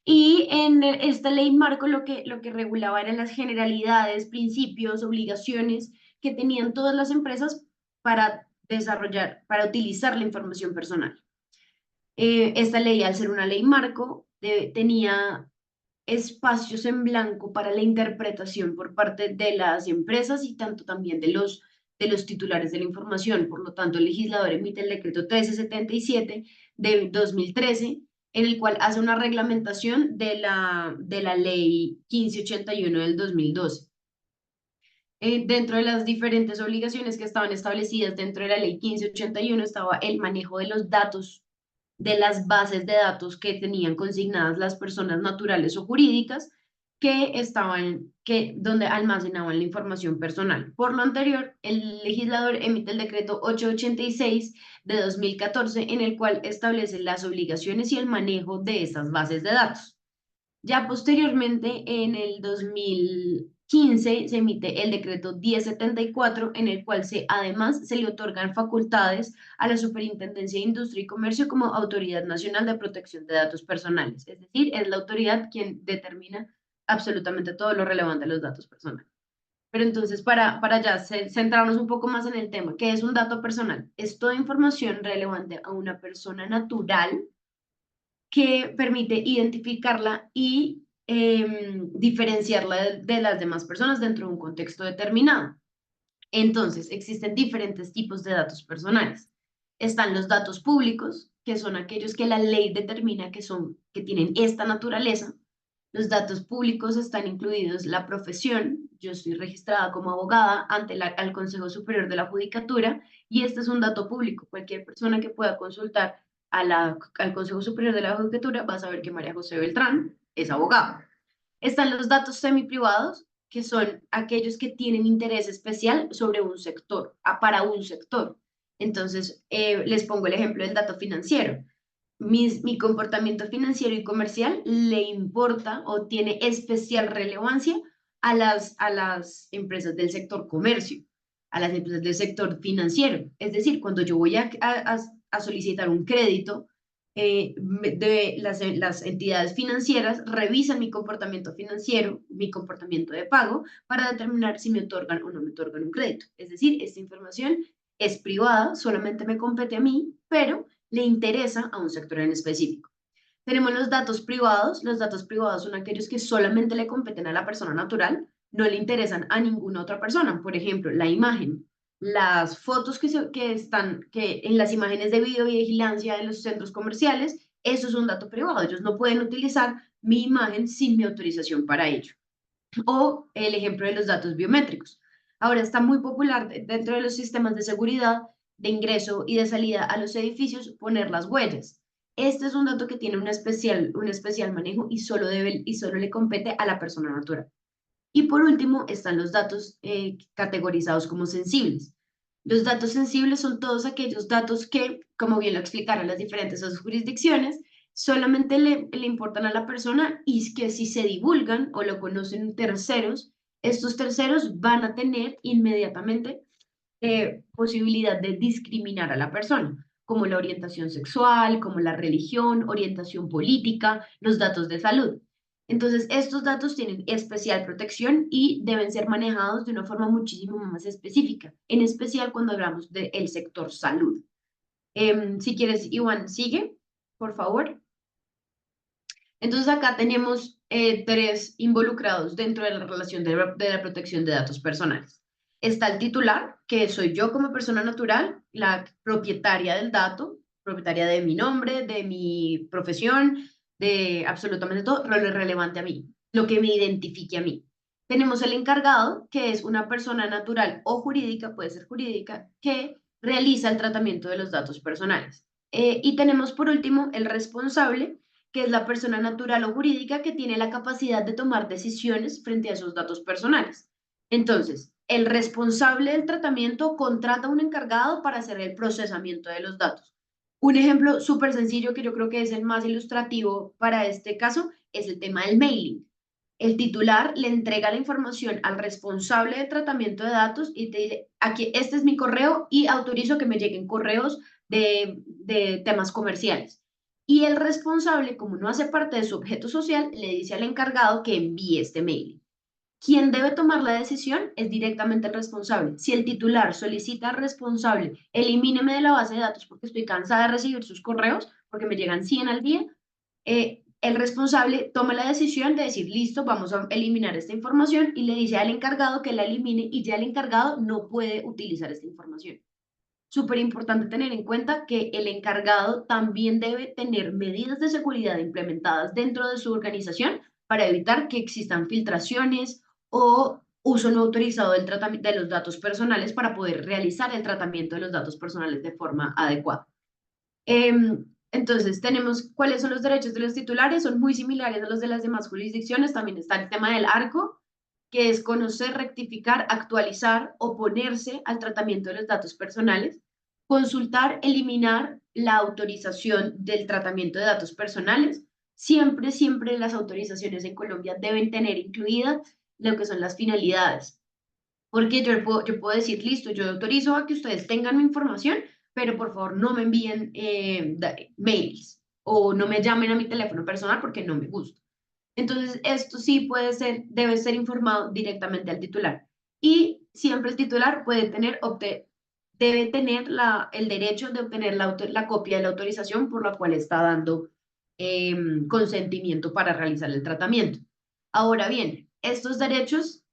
Y en esta ley marco lo que regulaba eran las generalidades, principios, obligaciones que tenían todas las empresas para desarrollar, para utilizar la información personal. Esta ley, al ser una ley marco, tenía espacios en blanco para la interpretación por parte de las empresas y tanto también de los titulares de la información. Por lo tanto, el legislador emite el decreto 1377 de 2013, en el cual hace una reglamentación de la ley 1581 del 2012. Dentro de las diferentes obligaciones que estaban establecidas dentro de la ley 1581 estaba el manejo de los datos de las bases de datos que tenían consignadas las personas naturales o jurídicas donde almacenaban la información personal. Por lo anterior, el legislador emite el decreto 886 de 2014, en el cual establece las obligaciones y el manejo de esas bases de datos. Ya posteriormente, en el 2015, se emite el decreto 1074, en el cual además se le otorgan facultades a la Superintendencia de Industria y Comercio como Autoridad Nacional de Protección de Datos Personales. Es decir, es la autoridad quien determina absolutamente todo lo relevante a los datos personales. Pero entonces, para ya centrarnos un poco más en el tema, ¿qué es un dato personal? Es toda información relevante a una persona natural que permite identificarla y diferenciarla de las demás personas dentro de un contexto determinado. Entonces, existen diferentes tipos de datos personales. Están los datos públicos, que son aquellos que la ley determina que tienen esta naturaleza. Los datos públicos están incluidos la profesión. Yo estoy registrada como abogada ante al Consejo Superior de la Judicatura y este es un dato público. Cualquier persona que pueda consultar al Consejo Superior de la Judicatura va a saber que María José Beltrán es abogada. Están los datos semiprivados, que son aquellos que tienen interés especial sobre un sector, para un sector. Entonces, les pongo el ejemplo del dato financiero. Mi comportamiento financiero y comercial le importa o tiene especial relevancia a las empresas del sector comercio, a las empresas del sector financiero. Es decir, cuando yo voy a solicitar un crédito, las entidades financieras revisan mi comportamiento financiero, mi comportamiento de pago, para determinar si me otorgan o no me otorgan un crédito. Es decir, esta información es privada, solamente me compete a mí, pero le interesa a un sector en específico. Tenemos los datos privados. Los datos privados son aquellos que solamente le competen a la persona natural, no le interesan a ninguna otra persona. Por ejemplo, la imagen, las fotos que en las imágenes de videovigilancia en los centros comerciales, eso es un dato privado. Ellos no pueden utilizar mi imagen sin mi autorización para ello. O el ejemplo de los datos biométricos. Ahora está muy popular dentro de los sistemas de seguridad de ingreso y de salida a los edificios poner las huellas. Este es un dato que tiene un especial manejo y solo le compete a la persona natural. Y por último están los datos categorizados como sensibles. Los datos sensibles son todos aquellos datos que, como bien lo explicaron las diferentes jurisdicciones, solamente le importan a la persona y es que si se divulgan o lo conocen terceros, estos terceros van a tener inmediatamente posibilidad de discriminar a la persona, como la orientación sexual, como la religión, orientación política, los datos de salud. Entonces, estos datos tienen especial protección y deben ser manejados de una forma muchísimo más específica, en especial cuando hablamos del sector salud. Si quieres, Iván, sigue, por favor. Entonces, acá tenemos tres involucrados dentro de la relación de la protección de datos personales. Está el titular, que soy yo como persona natural, la propietaria del dato, propietaria de mi nombre, de mi profesión, de absolutamente todo, lo relevante a mí, lo que me identifique a mí. Tenemos el encargado, que es una persona natural o jurídica, puede ser jurídica, que realiza el tratamiento de los datos personales. Y tenemos por último el responsable, que es la persona natural o jurídica que tiene la capacidad de tomar decisiones frente a esos datos personales. Entonces, el responsable del tratamiento contrata a un encargado para hacer el procesamiento de los datos. Un ejemplo súper sencillo que yo creo que es el más ilustrativo para este caso es el tema del mailing. El titular le entrega la información al responsable de tratamiento de datos y te dice, aquí, este es mi correo y autorizo que me lleguen correos de temas comerciales. Y el responsable, como no hace parte de su objeto social, le dice al encargado que envíe este mail. Quien debe tomar la decisión es directamente el responsable. Si el titular solicita al responsable, elimíneme de la base de datos porque estoy cansada de recibir sus correos, porque me llegan 100 al día, el responsable toma la decisión de decir, listo, vamos a eliminar esta información y le dice al encargado que la elimine y ya el encargado no puede utilizar esta información. Súper importante tener en cuenta que el encargado también debe tener medidas de seguridad implementadas dentro de su organización para evitar que existan filtraciones o uso no autorizado del tratamiento de los datos personales para poder realizar el tratamiento de los datos personales de forma adecuada. Entonces, tenemos cuáles son los derechos de los titulares, son muy similares a los de las demás jurisdicciones. También está el tema del ARCO, que es conocer, rectificar, actualizar, oponerse al tratamiento de los datos personales, consultar, eliminar la autorización del tratamiento de datos personales. Siempre, siempre las autorizaciones en Colombia deben tener incluidas lo que son las finalidades. Porque yo puedo decir, listo, yo autorizo a que ustedes tengan mi información, pero por favor no me envíen mails o no me llamen a mi teléfono personal porque no me gusta. Entonces, esto sí puede ser, debe ser informado directamente al titular. Y siempre el titular puede tener, debe tener el derecho de obtener la copia de la autorización por la cual está dando consentimiento para realizar el tratamiento. Ahora bien, estos derechos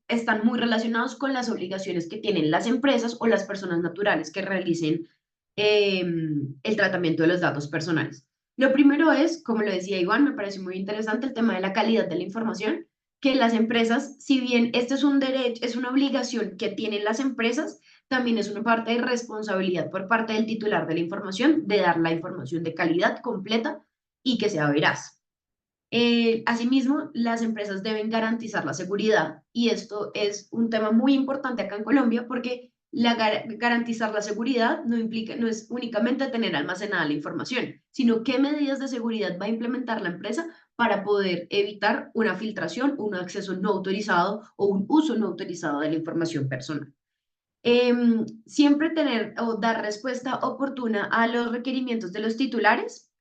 están muy relacionados con las obligaciones que tienen las empresas o las personas naturales que realicen el tratamiento de los datos personales. Lo primero es, como lo decía Iván, me parece muy interesante el tema de la calidad de la información, que las empresas, si bien este es un derecho, es una obligación que tienen las empresas, también es una parte de responsabilidad por parte del titular de la información de dar la información de calidad completa y que sea veraz. Asimismo, las empresas deben garantizar la seguridad y esto es un tema muy importante acá en Colombia porque garantizar la seguridad no implica, no es únicamente tener almacenada la información, sino qué medidas de seguridad va a implementar la empresa para poder evitar una filtración, un acceso no autorizado o un uso no autorizado de la información personal. Siempre tener o dar respuesta oportuna a los requerimientos de los titulares.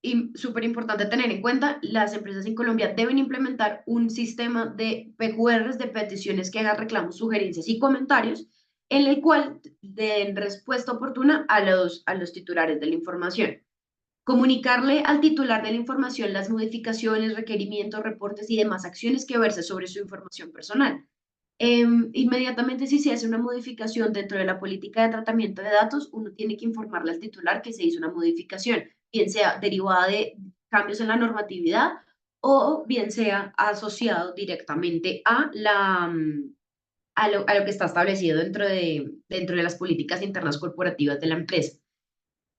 Y súper importante tener en cuenta, las empresas en Colombia deben implementar un sistema de PQRs, de peticiones que hagan reclamos, sugerencias y comentarios, en el cual den respuesta oportuna a los titulares de la información. Comunicarle al titular de la información las modificaciones, requerimientos, reportes y demás acciones que verse sobre su información personal. Inmediatamente si se hace una modificación dentro de la política de tratamiento de datos, uno tiene que informarle al titular que se hizo una modificación, bien sea derivada de cambios en la normatividad o bien sea asociado directamente a lo que está establecido dentro de las políticas internas corporativas de la empresa.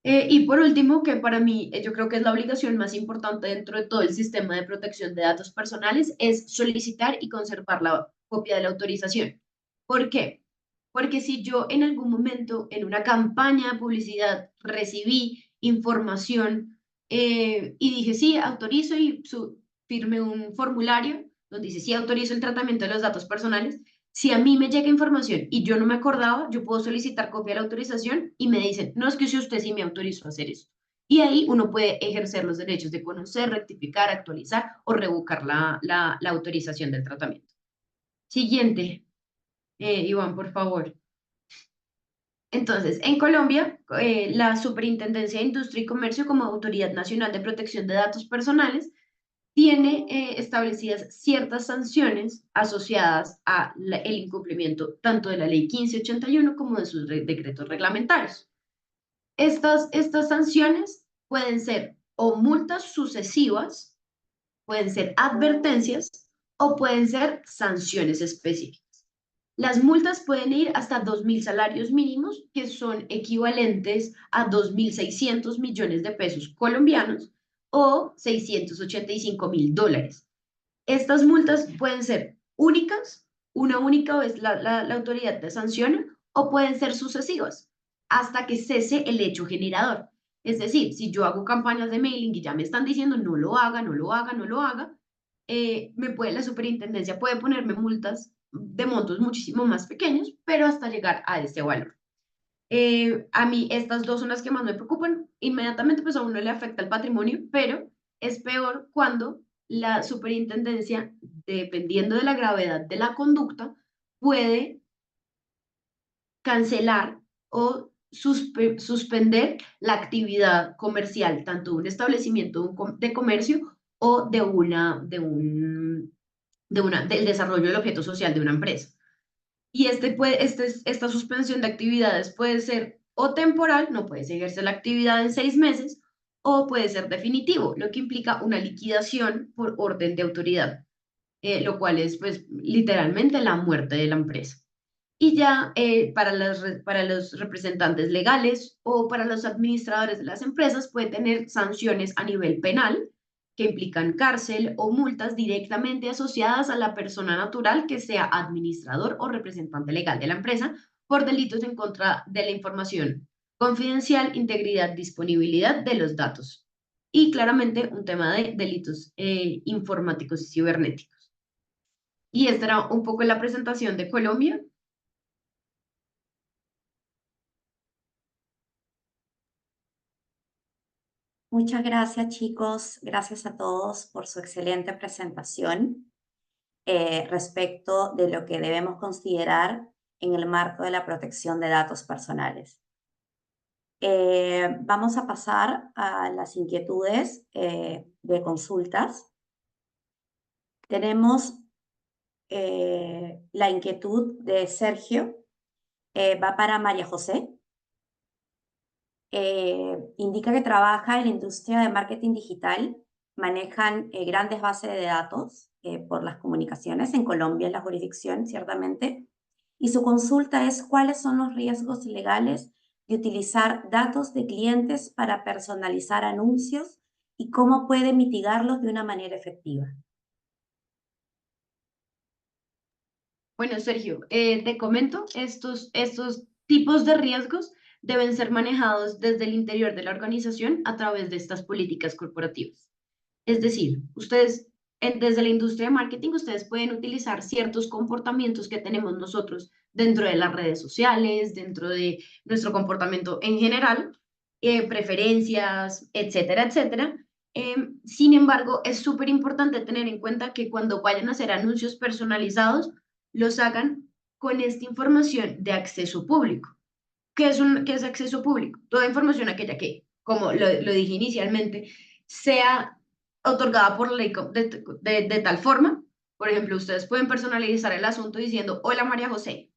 Y por último, que para mí yo creo que es la obligación más importante dentro de todo el sistema de protección de datos personales, es solicitar y conservar la copia de la autorización. ¿Por qué? Porque si yo en algún momento en una campaña de publicidad recibí información y dije, sí, autorizo y firmé un formulario donde dice, sí, autorizo el tratamiento de los datos personales. Si a mí me llega información y yo no me acordaba, yo puedo solicitar copia de la autorización y me dicen, no, es que si usted sí me autorizó a hacer eso. Y ahí uno puede ejercer los derechos de conocer, rectificar, actualizar o revocar la autorización del tratamiento. Siguiente, Iván, por favor. Entonces, en Colombia, la Superintendencia de Industria y Comercio, como Autoridad Nacional de Protección de Datos Personales, tiene establecidas ciertas sanciones asociadas al incumplimiento tanto de la Ley 1581 como de sus decretos reglamentarios. Estas sanciones pueden ser o multas sucesivas, pueden ser advertencias o pueden ser sanciones específicas. Las multas pueden ir hasta 2.000 salarios mínimos, que son equivalentes a 2.600 millones de pesos colombianos o 685.000 dólares. Estas multas pueden ser únicas, una única vez la autoridad te sanciona, o pueden ser sucesivas hasta que cese el hecho generador. Es decir, si yo hago campañas de mailing y ya me están diciendo no lo haga, no lo haga, no lo haga, la superintendencia puede ponerme multas de montos muchísimo más pequeños, pero hasta llegar a este valor. A mí estas dos son las que más me preocupan. Inmediatamente pues a uno le afecta el patrimonio, pero es peor cuando la superintendencia, dependiendo de la gravedad de la conducta, puede cancelar o suspender la actividad comercial, tanto de un establecimiento de comercio o del desarrollo del objeto social de una empresa. Y esta suspensión de actividades puede ser o temporal, no puede seguirse la actividad en 6 meses, o puede ser definitivo, lo que implica una liquidación por orden de autoridad, lo cual es pues literalmente la muerte de la empresa. Y ya para los representantes legales o para los administradores de las empresas puede tener sanciones a nivel penal que implican cárcel o multas directamente asociadas a la persona natural que sea administrador o representante legal de la empresa por delitos en contra de la información confidencial, integridad, disponibilidad de los datos. Y claramente un tema de delitos informáticos y cibernéticos. Y esta era un poco la presentación de Colombia. Muchas gracias, chicos. Gracias a todos por su excelente presentación respecto de lo que debemos considerar en el marco de la protección de datos personales. Vamos a pasar a las inquietudes de consultas. Tenemos la inquietud de Sergio. Va para María José. Indica que trabaja en la industria de marketing digital, manejan grandes bases de datos por las comunicaciones en Colombia, en la jurisdicción, ciertamente, y su consulta es cuáles son los riesgos legales de utilizar datos de clientes para personalizar anuncios y cómo puede mitigarlos de una manera efectiva. Bueno, Sergio, te comento, estos tipos de riesgos deben ser manejados desde el interior de la organización a través de estas políticas corporativas. Es decir, ustedes, desde la industria de marketing, ustedes pueden utilizar ciertos comportamientos que tenemos nosotros dentro de las redes sociales, dentro de nuestro comportamiento en general, preferencias, etcétera, etcétera. Sin embargo, es súper importante tener en cuenta que cuando vayan a hacer anuncios personalizados, los hagan con esta información de acceso público. ¿Qué es acceso público? Toda información aquella que, como lo dije inicialmente, sea otorgada por ley de tal forma. Por ejemplo, ustedes pueden personalizar el asunto diciendo, hola María José,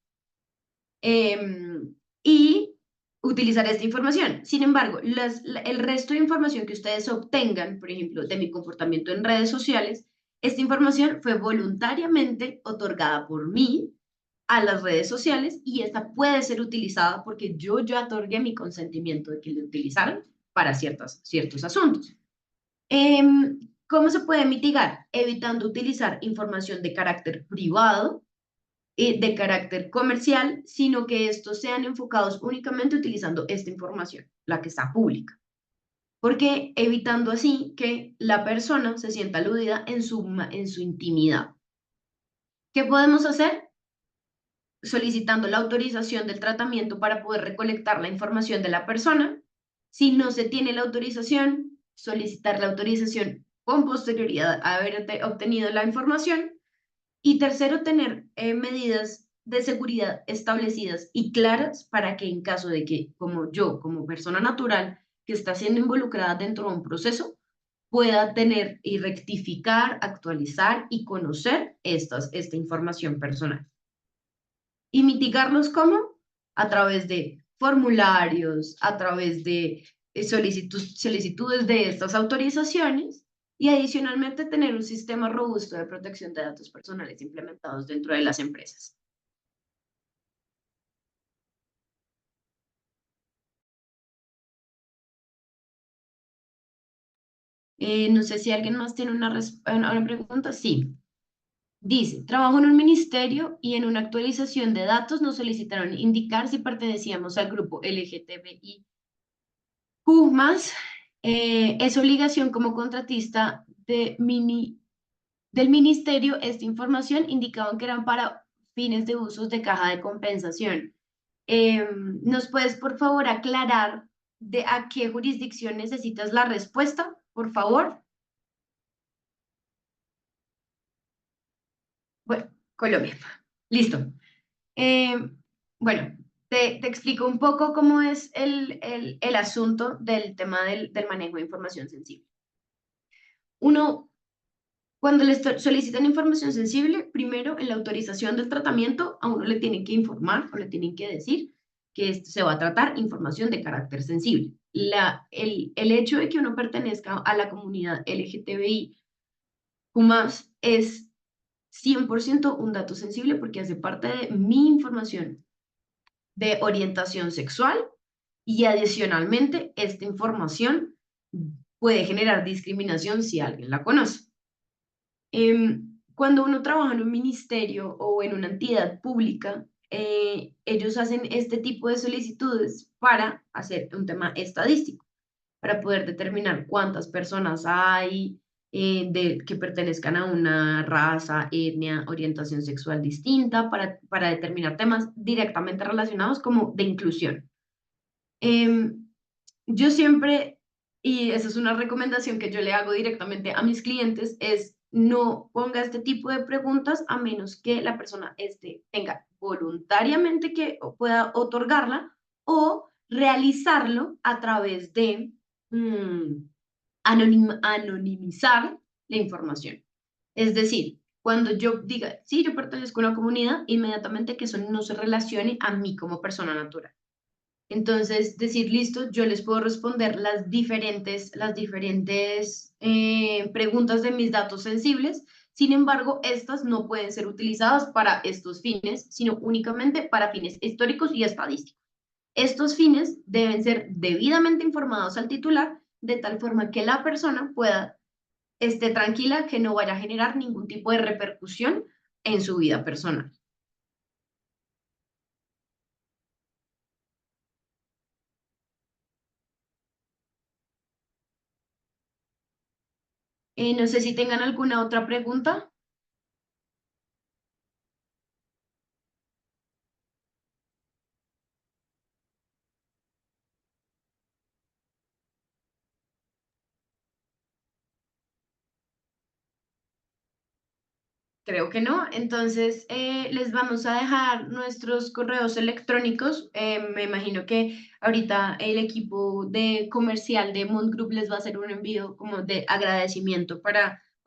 y utilizar esta información. Sin embargo, el resto de información que ustedes obtengan, por ejemplo, de mi comportamiento en redes sociales, esta información fue voluntariamente otorgada por mí a las redes sociales y esta puede ser utilizada porque yo ya otorgué mi consentimiento de que lo utilizaran para ciertos asuntos. ¿Cómo se puede mitigar? Evitando utilizar información de carácter privado, de carácter comercial, sino que estos sean enfocados únicamente utilizando esta información, la que está pública. porque evitando así que la persona se sienta aludida en su intimidad. ¿Qué podemos hacer? Solicitando la autorización del tratamiento para poder recolectar la información de la persona. Si no se tiene la autorización, solicitar la autorización con posterioridad a haber obtenido la información. Y tercero, tener medidas de seguridad establecidas y claras para que en caso de que, como yo, como persona natural que está siendo involucrada dentro de un proceso, pueda tener y rectificar, actualizar y conocer esta información personal. ¿Y mitigarlos cómo? A través de formularios, a través de solicitudes de estas autorizaciones y adicionalmente tener un sistema robusto de protección de datos personales implementados dentro de las empresas. No sé si alguien más tiene una pregunta. Sí. Dice, trabajo en un ministerio y en una actualización de datos nos solicitaron indicar si pertenecíamos al grupo LGTBIQ+. Es obligación como contratista del ministerio esta información indicaban que eran para fines de usos de caja de compensación. ¿Nos puedes, por favor, aclarar de a qué jurisdicción necesitas la respuesta, por favor? Bueno, Colombia. Listo. Bueno, te explico un poco cómo es el asunto del tema del manejo de información sensible. Uno, cuando le solicitan información sensible, primero en la autorización del tratamiento, a uno le tienen que informar o le tienen que decir que esto se va a tratar información de carácter sensible. El hecho de que uno pertenezca a la comunidad LGTBI es 100% un dato sensible porque hace parte de mi información de orientación sexual y adicionalmente esta información puede generar discriminación si alguien la conoce. Cuando uno trabaja en un ministerio o en una entidad pública, ellos hacen este tipo de solicitudes para hacer un tema estadístico, para poder determinar cuántas personas hay que pertenezcan a una raza, etnia, orientación sexual distinta, para determinar temas directamente relacionados como de inclusión. Yo siempre, y esa es una recomendación que yo le hago directamente a mis clientes, es no ponga este tipo de preguntas a menos que la persona tenga voluntariamente que pueda otorgarla o realizarlo a través de anonimizar la información. Es decir, cuando yo diga, sí, yo pertenezco a una comunidad, inmediatamente que eso no se relacione a mí como persona natural. Entonces, decir, listo, yo les puedo responder las diferentes preguntas de mis datos sensibles. Sin embargo, estas no pueden ser utilizadas para estos fines, sino únicamente para fines históricos y estadísticos. Estos fines deben ser debidamente informados al titular, de tal forma que la persona esté tranquila que no vaya a generar ningún tipo de repercusión en su vida personal. No sé si tengan alguna otra pregunta. Creo que no. Entonces, les vamos a dejar nuestros correos electrónicos. Me imagino que ahorita el equipo de comercial de Mont Group les va a hacer un envío como de agradecimiento por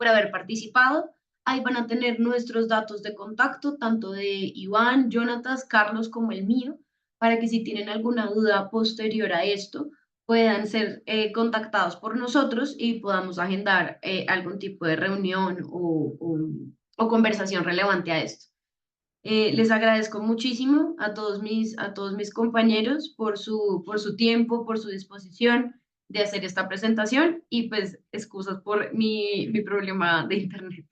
haber participado. Ahí van a tener nuestros datos de contacto, tanto de Iván, Jonatas, Carlos como el mío, para que si tienen alguna duda posterior a esto, puedan ser contactados por nosotros y podamos agendar algún tipo de reunión o conversación relevante a esto. Les agradezco muchísimo a todos mis compañeros por su tiempo, por su disposición de hacer esta presentación y pues excusas por mi problema de internet.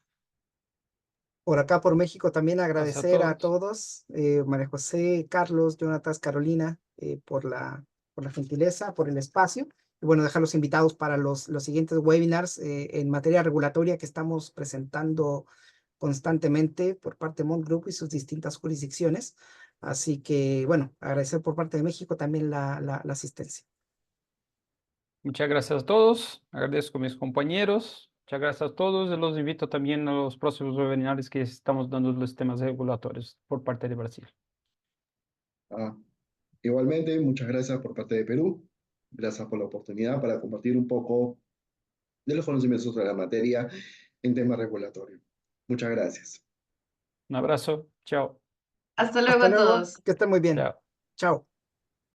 Por acá, por México, también Gracias a agradecer a todos. todos, María José, Carlos, Jonatas, Carolina, por la gentileza, por el espacio. bueno, dejarlos invitados para los siguientes webinars en materia regulatoria que estamos presentando constantemente por parte de Mont Group y sus distintas jurisdicciones. Así que, bueno, agradecer por parte de México también la asistencia. Muchas gracias a todos. Agradezco a mis compañeros. Muchas gracias a todos. Y los invito también a los próximos webinars que estamos dando los temas regulatorios por parte de Brasil. Ah, igualmente, muchas gracias por parte de Perú. Gracias por la oportunidad para compartir un poco de los conocimientos sobre la materia en temas regulatorios. Muchas gracias. Un abrazo. Chao. Hasta luego Hasta a luego, todos. que estén muy bien. Chao. Chao.